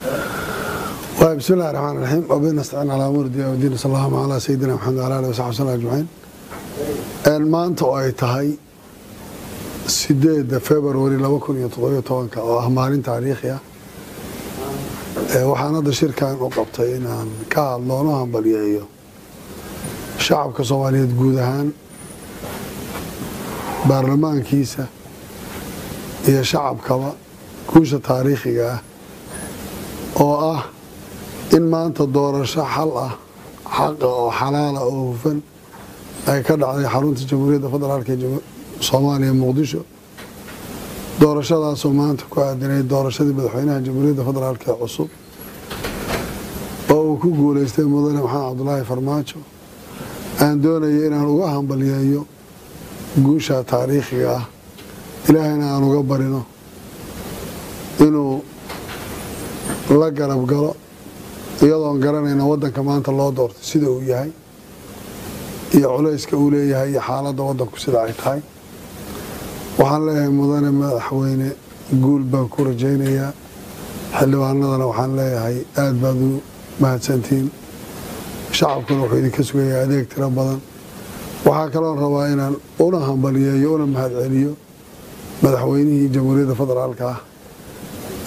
بسم الله الرحمن الرحيم وبه نستعين على امور الدين والدين صلى الله على سيدنا محمد وعلى اله وصحبه وسلم اجمعين. maanta oo ay tahay 8 February 2017 oo ah maalin taariikhi ah waxaan hadda shirkan u qabtay inaan ka hadlo hambaliyeeyo shacabka Soomaaliyeed guud ahaan baarlamaankiisa iyo shacabkaba guusha taariikhiga ah oo ah in maanta doorasho xal ah xaq oo xalaal ah oo hufan ay ka dhacday xarunta Jamhuuriyadda Federaalka Soomaaliya Muqdisho. doorashadaas oo maanta ku aadanay doorashadii madaxweynaha Jamhuuriyadda Federaalka cusub oo ku guuleystay mudane Maxamed Cabdullaahi Farmaajo. aan doonayay inaan uga hambaliyeeyo guusha taariikhiga ah ilaahayna aan uga barino inuu la garab galo iyadoo garanayna wadanka maanta loo doortay sida uu yahay iyo culayska uu leeyahay iyo xaaladda wadanku sida ay tahay. waxaan leeyahay mudane madaxweyne guul baan ku rajaynayaa xildhibaanadana waxaan leeyahay aad baad u mahadsantiin shacabkuna wuxuu idinka sugayaa adeeg tiro badan. waxaa kaloo rabaa inaan una hambaliyeeyo una mahadceliyo madaxweynihii Jamhuuriyadda Federaalka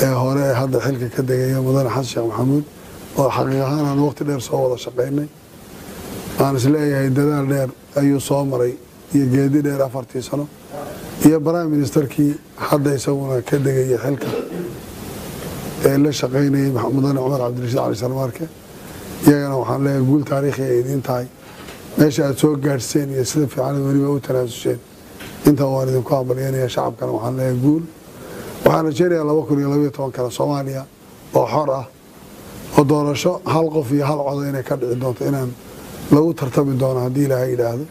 ee hore ee hadda xilka ka degaya mudane Xasan Sheekh Maxamuud oo xaqiiq ahaan aan waqti dheer soo wada shaqeynay. aan isleeyahay dadaal dheer ayuu soo maray iyo geedi dheer 4 sano iyo Prime Ministerkii hadda isaguna ka degaya xilka ee la shaqeynayay mudane Cumar Cabdirashiid Cali Sharmaarke. iyagana waxaan leeyahay guul taariikhi ay idin tahay meesha aad soo gaarsiiseen iyo sida fiican weliba u tanaasuseen inta waan idinku hambalyeynaya shacabkana waxaan leeyahay guul. waxaan rajaynayaa 2012 kale Soomaaliya oo xor ah oo doorasho hal qof iyo hal cod inay ka dhici doonto inaan lagu tartami doono haddii Ilaahay yiraahdo.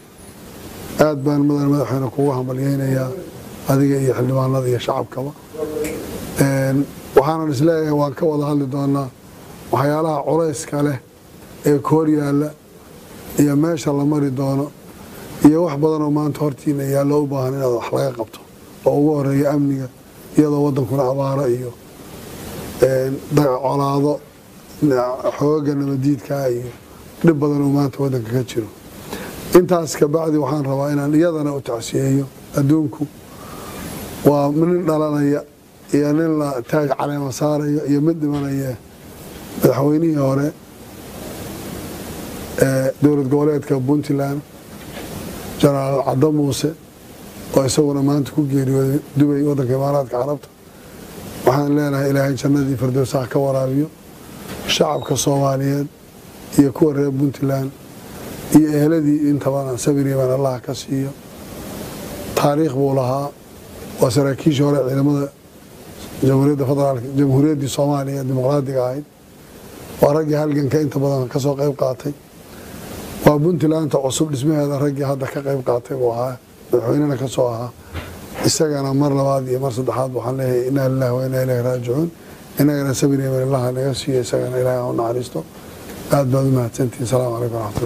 aad baan madaxweyne kugu hambalyeynayaa adiga iyo xildhibaanada iyo shacabkaba. waxaan isleeyahay waan ka wada hadli doonaa waxyaalaha culayska leh ee koor yaalla iyo meesha la mari doono iyo wax badan oo maanta hortiina yaallo u baahan inaad wax laga qabto oo ugu horeeya amniga iyadoo wadankuna abaaro iyo colaado xooga nabadiidka iyo dhib badan oo maanta wadanka ka jiro. intaas ka bacdi waxaan rabaa inaan iyadana u tacsiyeeyo adduunku waa nin dhalanaya iyo nin la taag caleema saarayo iyo mid dhimanaya madaxweynihii hore dowlad goboleedka Puntland Generaal Cadde Muuse oo isaguna maanta ku geeriyooday Dubai wadanka Imaaraadka Carabta. waxaan leenahay Ilaahay jannadii firdawsaha ka waraabiyo shacabka Soomaaliyeed iyo kuwa reer Puntland iyo eheladii intabana sabir iyo Allah ka siiyo. taariikh buu lahaa waa saraakiishii hore ciidamada Jamhuuriyadda Federaalka Jamhuuriyadda Soomaaliya dimuqraadiga ahayd waa raggii halganka inta badan ka soo qayb qaatay. waa Puntland cusub dhismaheeda raggii hadda ka qayb qaatay oo ahaa madaxweynena ka soo ahaa. isagana mar labaad iyo mar saddexaad waxaan leeyahay inna lillahi wa inna ilayhi raaji'uun. inagana sabir iyo Allah naga siiyo isagana Ilaahay u naxariisto. aad baad u mahadsantiin. Salaamu calaykum.